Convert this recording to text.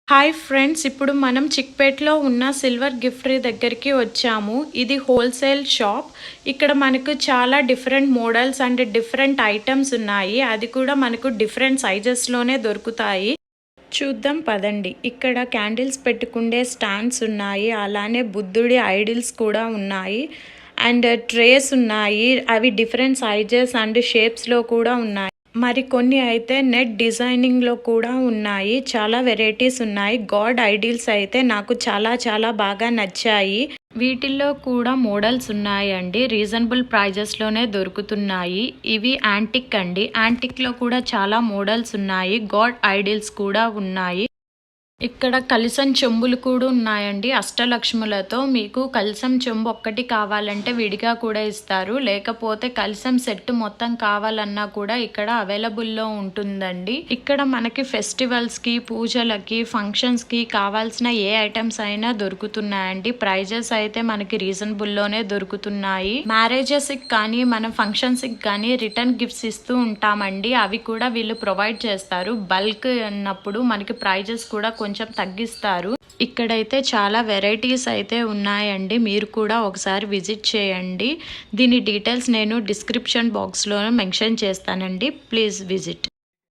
Hi friends, ఇప్పుడు మనం చిక్పేట్లో ఉన్న సిల్వర్ గిఫ్టరీ దగ్గరికి వచ్చాము. ఇది హోల్సేల్ షాప్. ఇక్కడ మనకు చాలా different models and different items ఉన్నాయి. అది కూడా మనకు డిఫరెంట్ సైజెస్లోనే దొరుకుతాయి. చూద్దాం పదండి. ఇక్కడ క్యాండిల్స్ పెట్టుకుండే స్టాండ్స్ ఉన్నాయి. అలానే బుద్ధుడి ఐడిల్స్ కూడా ఉన్నాయి. అండ్ ట్రేస్ ఉన్నాయి. అవి డిఫరెంట్ సైజెస్ అండ్ షేప్స్లో కూడా ఉన్నాయి. మరి కొన్ని అయితే నెట్ డిజైనింగ్లో కూడా ఉన్నాయి. చాలా వెరైటీస్ ఉన్నాయి. గాడ్ ఐడిల్స్ అయితే నాకు చాలా బాగా నచ్చాయి. వీటిల్లో కూడా మోడల్స్ ఉన్నాయండి. రీజనబుల్ ప్రైజెస్లోనే దొరుకుతున్నాయి. ఇవి యాంటిక్ అండి. యాంటిక్లో కూడా చాలా మోడల్స్ ఉన్నాయి. గాడ్ ఐడిల్స్ కూడా ఉన్నాయి. ఇక్కడ కలశం చెంబులు కూడా ఉన్నాయండి. అష్టలక్ష్ములతో మీకు కలశం చెంబు ఒక్కటి కావాలంటే విడిగా కూడా ఇస్తారు. లేకపోతే కలశం సెట్ మొత్తం కావాలన్నా కూడా ఇక్కడ అవైలబుల్లో ఉంటుందండి. ఇక్కడ మనకి ఫెస్టివల్స్కి, పూజలకి, ఫంక్షన్స్కి కావాల్సిన ఏ ఐటమ్స్ అయినా దొరుకుతున్నాయండి. ప్రైజెస్ అయితే మనకి రీజనబుల్లోనే దొరుకుతున్నాయి. మ్యారేజెస్కి కానీ మన ఫంక్షన్స్కి కానీ రిటర్న్ గిఫ్ట్స్ ఇస్తూ ఉంటామండి. అవి కూడా వీళ్ళు ప్రొవైడ్ చేస్తారు. బల్క్ అన్నప్పుడు మనకి ప్రైజెస్ కూడా కొంచెం తగ్గిస్తారు. ఇక్కడైతే చాలా వెరైటీస్ అయితే ఉన్నాయండి. మీరు కూడా ఒకసారి విజిట్ చేయండి. దీని డీటెయిల్స్ నేను డిస్క్రిప్షన్ బాక్స్లో మెన్షన్ చేస్తానండి. Please visit.